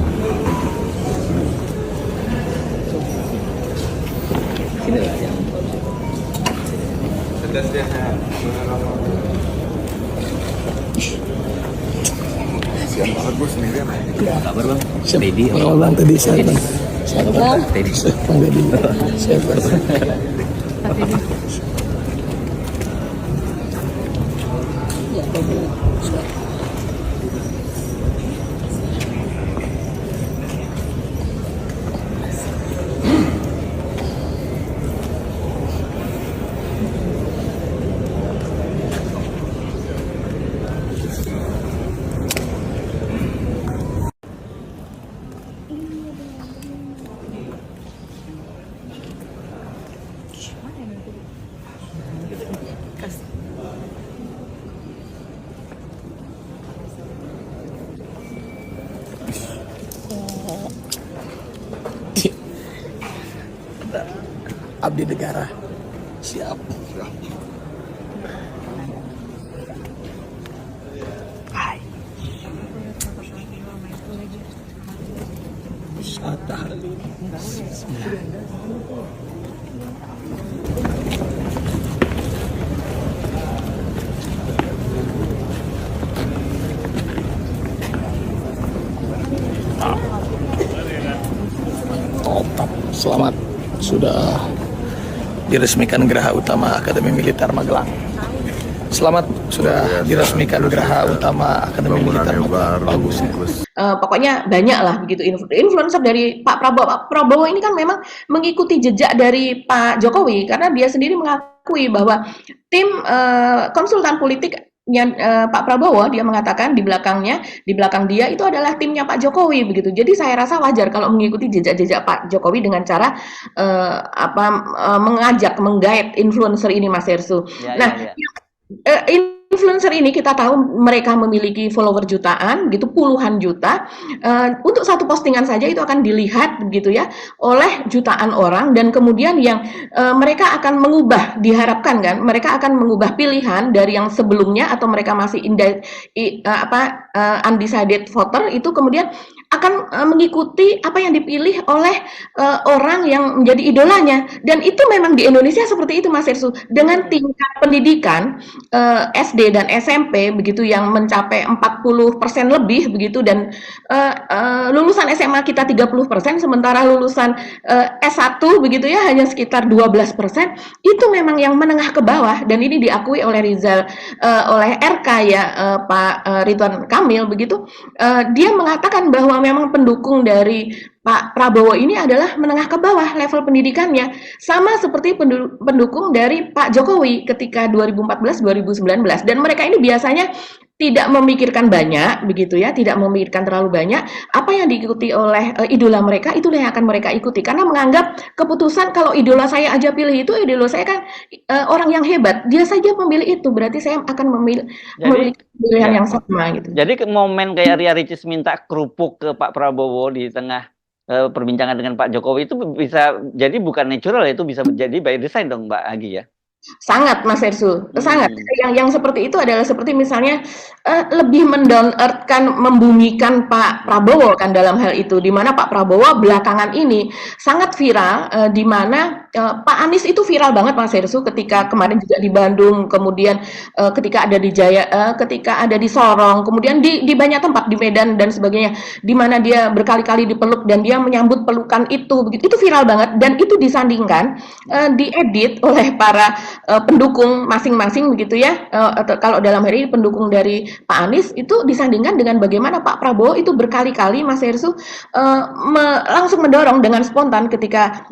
Speaker 4: Sian banget gue sendirian.
Speaker 5: Kabar bang?
Speaker 6: Siapa?
Speaker 5: Teddy.
Speaker 6: Kalau bang tadi siapa? Siapa?
Speaker 5: Teddy.
Speaker 6: Bang Teddy. Siapa? Abdi negara. Siap. Hai. Wisata. Top. Selamat. Sudah diresmikan Geraha Utama Akademi Militer Magelang. Selamat sudah diresmikan Geraha Utama Akademi Militer Magelang. Bagus.
Speaker 2: Pokoknya banyak lah begitu influencer dari Pak Prabowo. Pak Prabowo ini kan memang mengikuti jejak dari Pak Jokowi karena dia sendiri mengakui bahwa tim konsultan politiknya Pak Prabowo dia mengatakan di belakang dia itu adalah timnya Pak Jokowi begitu. Jadi saya rasa wajar kalau mengikuti jejak-jejak Pak Jokowi dengan cara mengajak, menggait influencer ini Mas Hersu. Influencer ini kita tahu mereka memiliki follower jutaan, gitu puluhan juta. Untuk satu postingan saja itu akan dilihat, begitu ya, oleh jutaan orang dan kemudian yang mereka akan mengubah, diharapkan kan, mereka akan mengubah pilihan dari yang sebelumnya atau mereka masih undecided voter itu kemudian akan mengikuti apa yang dipilih oleh orang yang menjadi idolanya. Dan itu memang di Indonesia seperti itu, Mas Ersu. Dengan tingkat pendidikan SD dan SMP begitu yang mencapai 40% lebih begitu, dan lulusan SMA kita 30%, sementara lulusan S1 begitu ya hanya sekitar 12%. Itu memang yang menengah ke bawah, dan ini diakui oleh Rizal, oleh RK ya, Pak Ridwan Kamil begitu. Dia mengatakan bahwa memang pendukung dari Pak Prabowo ini adalah menengah ke bawah level pendidikannya, sama seperti pendukung dari Pak Jokowi ketika 2014-2019, dan mereka ini biasanya tidak memikirkan banyak begitu ya, tidak memikirkan terlalu banyak apa yang diikuti oleh idola mereka, itulah yang akan mereka ikuti, karena menganggap keputusan kalau idola saya aja pilih itu, idola saya kan orang yang hebat, dia saja memilih itu, berarti saya akan memiliki pilihan yang sama gitu.
Speaker 1: Jadi momen kayak Ria Ricis minta kerupuk ke Pak Prabowo di tengah perbincangan dengan Pak Jokowi itu bisa jadi bukan natural, itu bisa menjadi by design dong Mbak Agi ya?
Speaker 2: Sangat, Mas Ersu, sangat. Yang seperti itu adalah seperti misalnya lebih mendown earth kan, membumikan Pak Prabowo kan dalam hal itu, di mana Pak Prabowo belakangan ini sangat viral, di mana Pak Anies itu viral banget, Mas Ersu, ketika kemarin juga di Bandung, kemudian ketika ada di ketika ada di Sorong, kemudian di banyak tempat di Medan dan sebagainya, di mana dia berkali-kali dipeluk dan dia menyambut pelukan itu, begitu, itu viral banget, dan itu disandingkan, diedit oleh para pendukung masing-masing begitu ya. Kalau dalam hari ini pendukung dari Pak Anies itu disandingkan dengan bagaimana Pak Prabowo itu berkali-kali, Mas Ersu, langsung mendorong dengan spontan ketika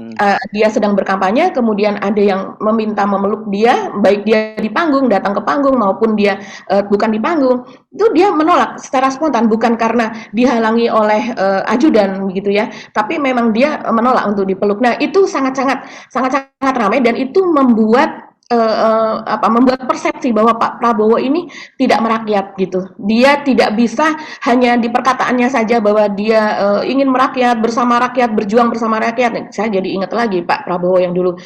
Speaker 2: dia sedang berkampanye, kemudian ada yang meminta memeluk dia, baik dia di panggung, datang ke panggung, maupun dia bukan di panggung, itu dia menolak secara spontan, bukan karena dihalangi oleh ajudan begitu ya, tapi memang dia menolak untuk dipeluk. Nah, itu sangat-sangat ramai, dan itu membuat membuat persepsi bahwa Pak Prabowo ini tidak merakyat gitu. Dia tidak bisa hanya di perkataannya saja bahwa dia ingin merakyat, bersama rakyat, berjuang bersama rakyat. Saya jadi ingat lagi Pak Prabowo yang dulu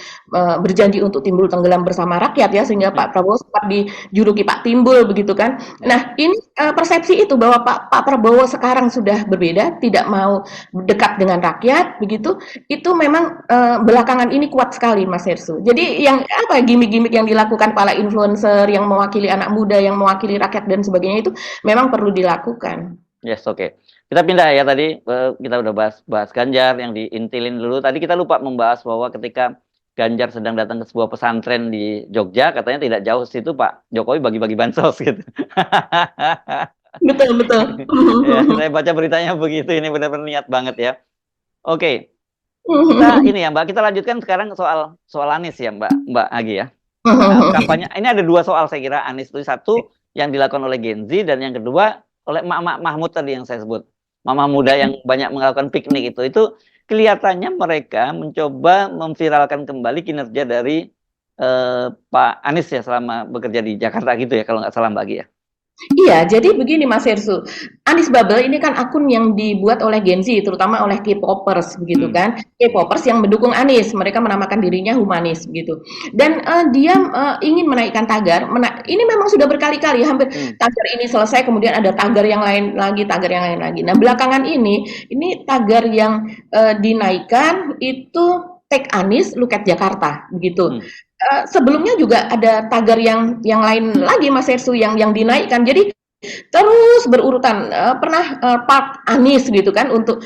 Speaker 2: berjanji untuk timbul tenggelam bersama rakyat ya, sehingga Pak Prabowo sempat dijuluki Pak Timbul begitu kan. Nah, ini persepsi itu bahwa Pak Prabowo sekarang sudah berbeda, tidak mau dekat dengan rakyat begitu. Itu memang belakangan ini kuat sekali, Mas Hersu. Jadi yang gimmick yang dilakukan para influencer yang mewakili anak muda, yang mewakili rakyat dan sebagainya, itu memang perlu dilakukan.
Speaker 1: Yes, oke. Kita pindah ya, tadi kita udah bahas Ganjar yang diintilin dulu. Tadi kita lupa membahas bahwa ketika Ganjar sedang datang ke sebuah pesantren di Jogja, katanya tidak jauh situ Pak Jokowi bagi-bagi bansos gitu.
Speaker 2: Betul.
Speaker 1: Ya, saya baca beritanya begitu, ini benar-benar niat banget ya. Oke. Kita ini ya Mbak, kita lanjutkan sekarang soal Anies ya Mbak Agi ya. Kampanye ini ada dua soal saya kira. Anies itu satu yang dilakukan oleh Gen Z, dan yang kedua oleh Mak Mahmud tadi yang saya sebut, mama muda yang banyak melakukan piknik itu kelihatannya mereka mencoba memviralkan kembali kinerja dari Pak Anies ya selama bekerja di Jakarta gitu ya, kalau nggak salah Mbak Agi ya.
Speaker 2: Iya, jadi begini Mas Hersu, Anies Bubble ini kan akun yang dibuat oleh Gen Z, terutama oleh K-popers begitu kan, K-popers yang mendukung Anies, mereka menamakan dirinya humanis begitu, dan dia ingin menaikkan tagar, ini memang sudah berkali-kali, hampir tagar ini selesai, kemudian ada tagar yang lain lagi, nah belakangan ini tagar yang dinaikkan itu Take Anies, Look at Jakarta begitu. Sebelumnya juga ada tagar yang lain lagi Mas Hersu yang dinaikkan, jadi terus berurutan, pernah Park Anies gitu kan, untuk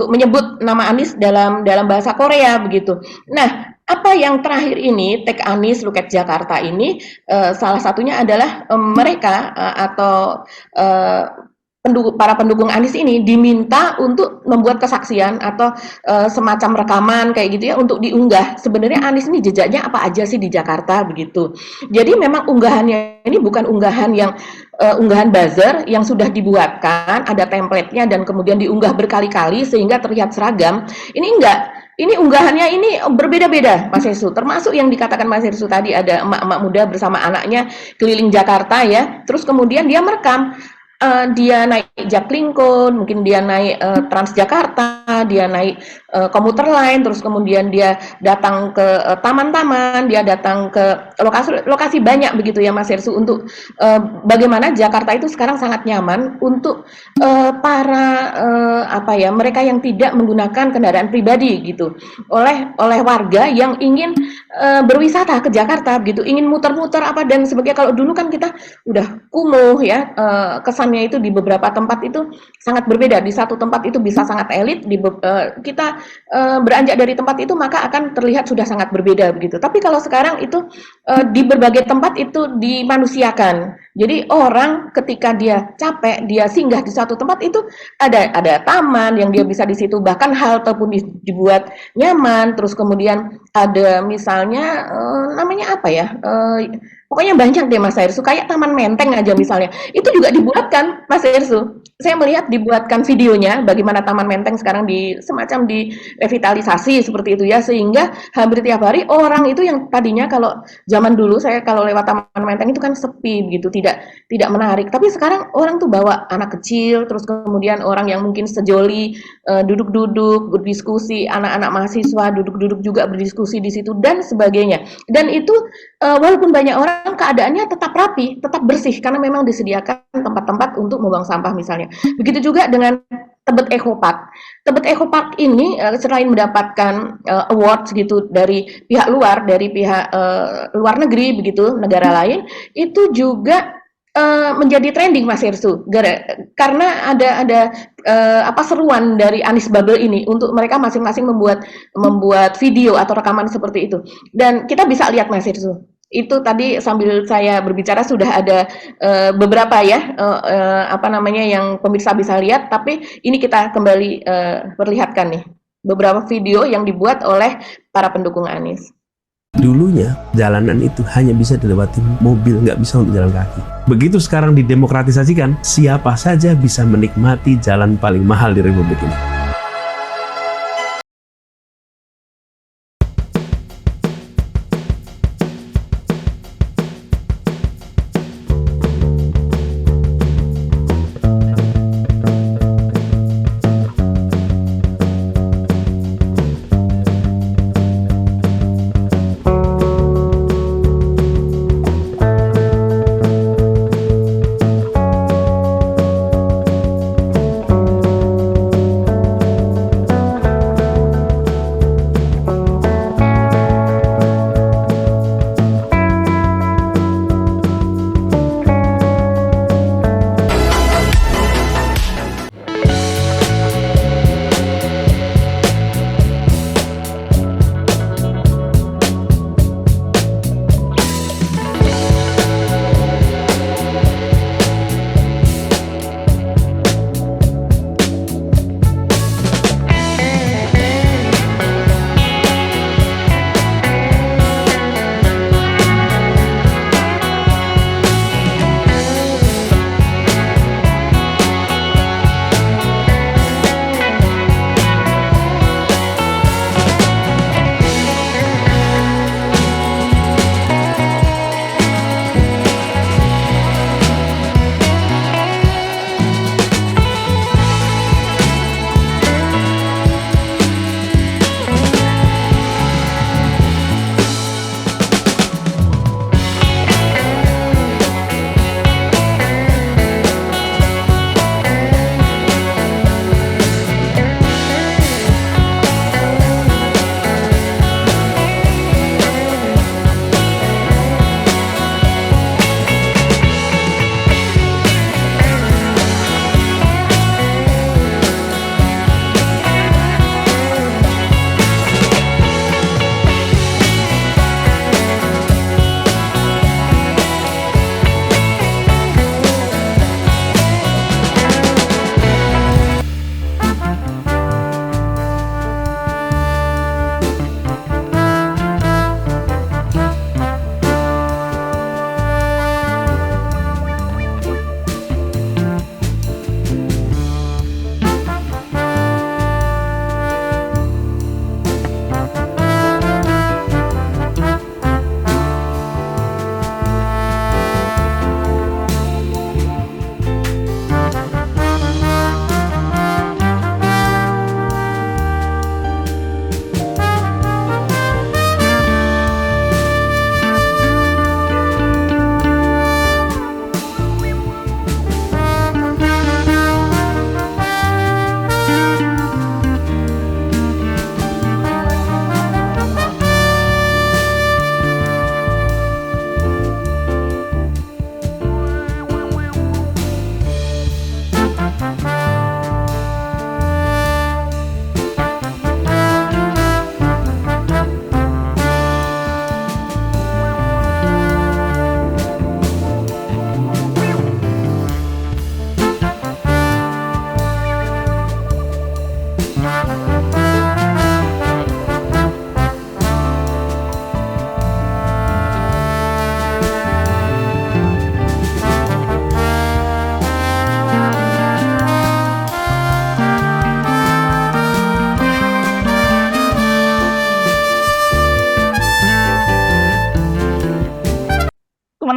Speaker 2: menyebut nama Anies dalam bahasa Korea begitu. Nah, apa yang terakhir ini Take Anies, Look at Jakarta ini, salah satunya adalah mereka atau para pendukung Anies ini diminta untuk membuat kesaksian atau semacam rekaman kayak gitu ya, untuk diunggah. Sebenarnya Anies ini jejaknya apa aja sih di Jakarta begitu. Jadi memang unggahannya ini bukan unggahan yang unggahan buzzer yang sudah dibuatkan, ada template-nya dan kemudian diunggah berkali-kali sehingga terlihat seragam. Ini enggak. Ini unggahannya ini berbeda-beda, Mas Hersu. Termasuk yang dikatakan Mas Hersu tadi, ada emak-emak muda bersama anaknya keliling Jakarta ya. Terus kemudian dia merekam. dia naik Jaklingko, mungkin dia naik Transjakarta, dia naik komuter lain, terus kemudian dia datang ke taman-taman, dia datang ke lokasi banyak begitu ya Mas Hersu, untuk bagaimana Jakarta itu sekarang sangat nyaman untuk para mereka yang tidak menggunakan kendaraan pribadi gitu, oleh warga yang ingin berwisata ke Jakarta gitu, ingin muter-muter apa dan sebagainya. Kalau dulu kan kita udah kumuh ya, kesannya itu di beberapa tempat itu sangat berbeda. Di satu tempat itu bisa sangat elit, kita beranjak dari tempat itu maka akan terlihat sudah sangat berbeda begitu. Tapi kalau sekarang itu di berbagai tempat itu dimanusiakan. Jadi orang ketika dia capek, dia singgah di suatu tempat itu ada taman yang dia bisa di situ, bahkan halte pun dibuat nyaman. Terus kemudian ada misalnya namanya apa ya? Pokoknya banyak deh Mas Hersu, kayak Taman Menteng aja misalnya. Itu juga dibuatkan Mas Hersu. Saya melihat dibuatkan videonya bagaimana Taman Menteng sekarang semacam direvitalisasi seperti itu ya, sehingga hampir tiap hari orang itu yang tadinya kalau zaman dulu saya kalau lewat Taman Menteng itu kan sepi gitu, tidak menarik. Tapi sekarang orang tuh bawa anak kecil, terus kemudian orang yang mungkin sejoli duduk-duduk berdiskusi, anak-anak mahasiswa duduk-duduk juga berdiskusi di situ dan sebagainya. Dan itu walaupun banyak orang, keadaannya tetap rapi, tetap bersih karena memang disediakan tempat-tempat untuk membuang sampah misalnya. Begitu juga dengan Tebet Eco Park. Tebet Eco Park ini selain mendapatkan awards gitu dari pihak luar, dari pihak luar negeri begitu, negara lain, itu juga menjadi trending Mas Hersu, karena ada seruan dari Anies Bubble ini untuk mereka masing-masing membuat video atau rekaman seperti itu. Dan kita bisa lihat Mas Hersu, itu tadi sambil saya berbicara sudah ada beberapa ya yang pemirsa bisa lihat, tapi ini kita kembali perlihatkan nih beberapa video yang dibuat oleh para pendukung Anies.
Speaker 5: Dulunya jalanan itu hanya bisa dilewati mobil, nggak bisa untuk jalan kaki. Begitu sekarang didemokratisasikan, siapa saja bisa menikmati jalan paling mahal di Republik ini.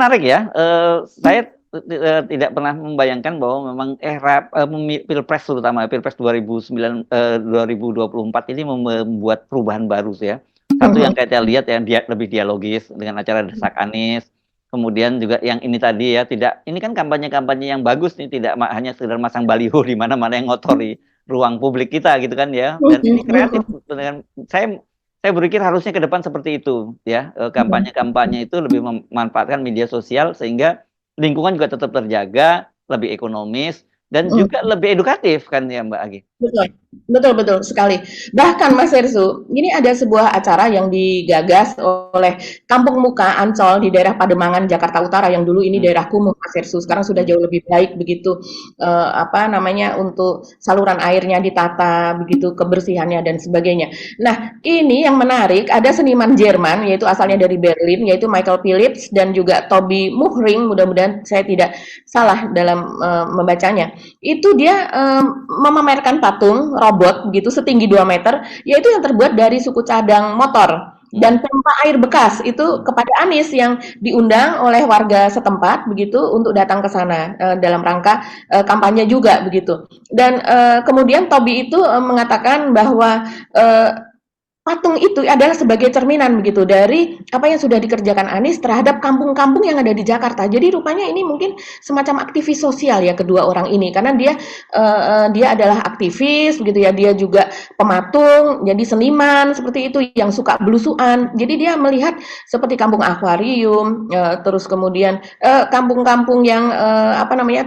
Speaker 1: menarik ya. Saya tidak pernah membayangkan bahwa memang Pilpres terutama Pilpres 2024 ini membuat perubahan baru sih ya. Satu yang kita lihat yang lebih dialogis dengan acara Desak Anies. Kemudian juga yang ini tadi ya, ini kan kampanye-kampanye yang bagus nih, tidak hanya sekedar masang baliho di mana-mana yang ngotori ruang publik kita gitu kan ya. Dan ini kreatif dengan saya berpikir harusnya ke depan seperti itu ya. Kampanye-kampanye itu lebih memanfaatkan media sosial sehingga lingkungan juga tetap terjaga, lebih ekonomis dan juga lebih edukatif kan ya Mbak Agi.
Speaker 2: Betul sekali. Bahkan Mas Hersu, ini ada sebuah acara yang digagas oleh Kampung Muka Ancol di daerah Pademangan, Jakarta Utara, yang dulu ini daerah kumuh, Mas Hersu. Sekarang sudah jauh lebih baik begitu, untuk saluran airnya ditata, begitu kebersihannya dan sebagainya. Nah, ini yang menarik, ada seniman Jerman, yaitu asalnya dari Berlin, yaitu Michael Phillips dan juga Toby Muhring, mudah-mudahan saya tidak salah dalam membacanya. Itu dia memamerkan patung robot begitu setinggi 2 meter, yaitu yang terbuat dari suku cadang motor dan pompa air bekas itu kepada Anies yang diundang oleh warga setempat begitu untuk datang ke sana dalam rangka kampanye juga begitu. Dan kemudian Toby itu mengatakan bahwa patung itu adalah sebagai cerminan begitu dari apa yang sudah dikerjakan Anies terhadap kampung-kampung yang ada di Jakarta. Jadi rupanya ini mungkin semacam aktivis sosial ya kedua orang ini, karena dia adalah aktivis begitu ya, dia juga pematung, jadi seniman seperti itu yang suka belusuan. Jadi dia melihat seperti kampung akuarium, terus kemudian kampung-kampung yang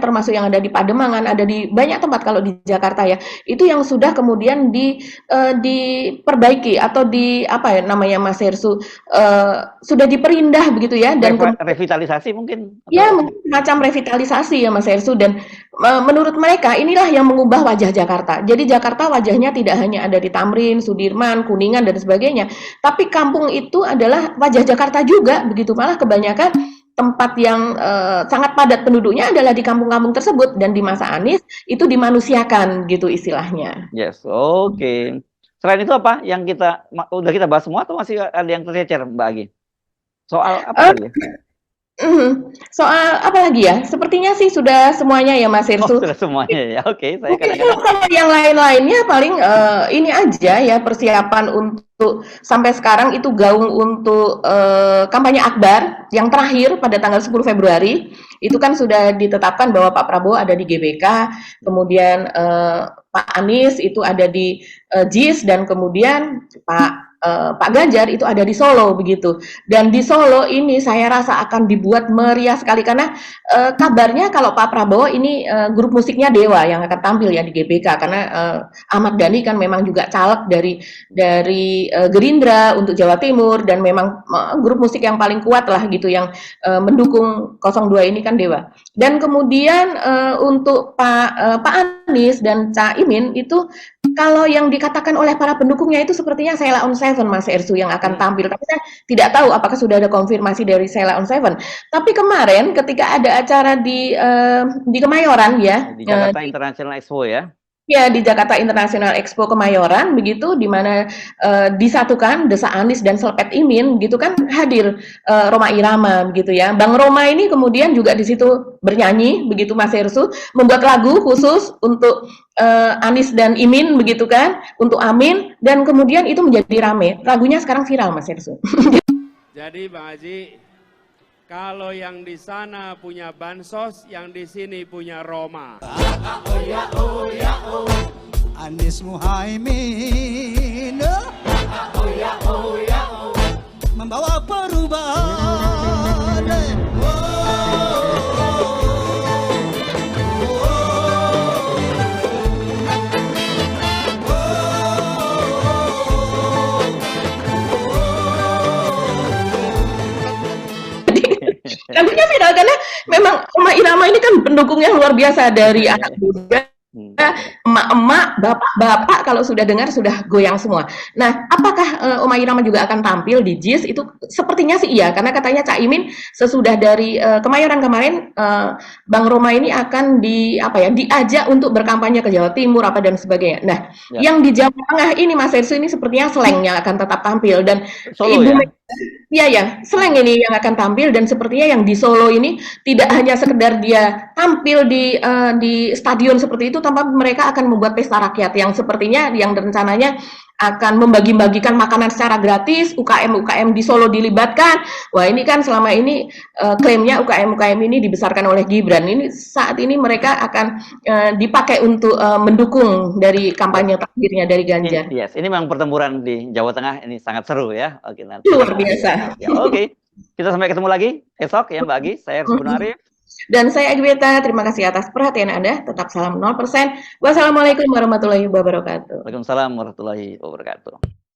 Speaker 2: termasuk yang ada di Pademangan, ada di banyak tempat kalau di Jakarta ya. Itu yang sudah kemudian diperbaiki atau Mas Hersu sudah diperindah begitu ya, dan
Speaker 1: revitalisasi mungkin
Speaker 2: ya macam revitalisasi ya Mas Hersu, dan menurut mereka inilah yang mengubah wajah Jakarta. Jadi Jakarta wajahnya tidak hanya ada di Tamrin, Sudirman, Kuningan dan sebagainya, tapi kampung itu adalah wajah Jakarta juga begitu, malah kebanyakan tempat yang sangat padat penduduknya adalah di kampung-kampung tersebut, dan di masa Anies itu dimanusiakan gitu istilahnya.
Speaker 1: Yes, oke. Selain itu apa yang udah kita bahas semua atau masih ada yang tercecer Mbak Agi? Soal apa lagi?
Speaker 2: Soal apa lagi ya? Sepertinya sih sudah semuanya ya Mas Hersu.
Speaker 1: Sudah semuanya ya. Oke, saya
Speaker 2: kalau yang lain-lainnya paling ini aja ya, persiapan untuk sampai sekarang itu gaung untuk kampanye Akbar yang terakhir pada tanggal 10 Februari. Itu kan sudah ditetapkan bahwa Pak Prabowo ada di GBK, kemudian Pak Anies itu ada di JIS, dan kemudian Pak Ganjar itu ada di Solo begitu. Dan di Solo ini saya rasa akan dibuat meriah sekali, karena kabarnya kalau Pak Prabowo ini grup musiknya Dewa yang akan tampil ya di GBK, karena Ahmad Dhani kan memang juga caleg dari Gerindra untuk Jawa Timur, dan memang grup musik yang paling kuat lah gitu yang mendukung 02 ini kan Dewa. Dan kemudian untuk Pak Anies dan Caimin itu kalau yang dikatakan oleh para pendukungnya itu sepertinya Sheila on Seven, Mas Hersu, yang akan tampil. Tapi saya tidak tahu apakah sudah ada konfirmasi dari Sheila on Seven. Tapi kemarin ketika ada acara di Kemayoran ya,
Speaker 1: di Jakarta International Expo ya.
Speaker 2: Ya, di Jakarta International Expo Kemayoran begitu, di mana disatukan Desa Anies dan Selpet Imin gitu kan, hadir Rhoma Irama begitu ya. Bang Rhoma ini kemudian juga di situ bernyanyi begitu Mas Hersu, membuat lagu khusus untuk Anies dan Imin begitu kan, untuk Amin, dan kemudian itu menjadi rame. Lagunya sekarang viral Mas Hersu.
Speaker 7: Jadi Bang Haji, kalau yang di sana punya bansos, yang di sini punya Roma.
Speaker 8: Anies Muhaimin membawa perubahan.
Speaker 2: Lagunya viral karena memang Rhoma Irama ini kan pendukung yang luar biasa dari anak muda emak-emak, bapak-bapak kalau sudah dengar sudah goyang semua. Nah, apakah Oma Irama juga akan tampil di JIS? Itu sepertinya sih iya, karena katanya Cak Imin sesudah dari Kemayoran kemarin, Bang Roma ini akan diajak untuk berkampanye ke Jawa Timur apa dan sebagainya. Nah, yang di Jawa Tengah ini Mas Hersu ini sepertinya slangnya akan tetap tampil dan
Speaker 1: Solo
Speaker 2: Ibu
Speaker 1: ya?
Speaker 2: Iya, slang ini yang akan tampil dan sepertinya yang di Solo ini tidak hanya sekedar dia tampil di stadion seperti itu, tanpa mereka akan membuat pesta rakyat yang sepertinya yang rencananya akan membagi-bagikan makanan secara gratis, UKM-UKM di Solo dilibatkan. Wah, ini kan selama ini klaimnya UKM-UKM ini dibesarkan oleh Gibran. Ini saat ini mereka akan dipakai untuk mendukung dari kampanye terakhirnya dari Ganjar.
Speaker 1: Yes, ini memang pertempuran di Jawa Tengah ini sangat seru ya. Oke, nanti.
Speaker 2: Luar biasa.
Speaker 1: Ya, oke. Kita sampai ketemu lagi esok ya Mbak Agi. Saya Hersu Arif.
Speaker 2: Dan saya Agwieta, terima kasih atas perhatian Anda. Tetap salam 0%. Wassalamualaikum warahmatullahi wabarakatuh.
Speaker 1: Waalaikumsalam warahmatullahi wabarakatuh.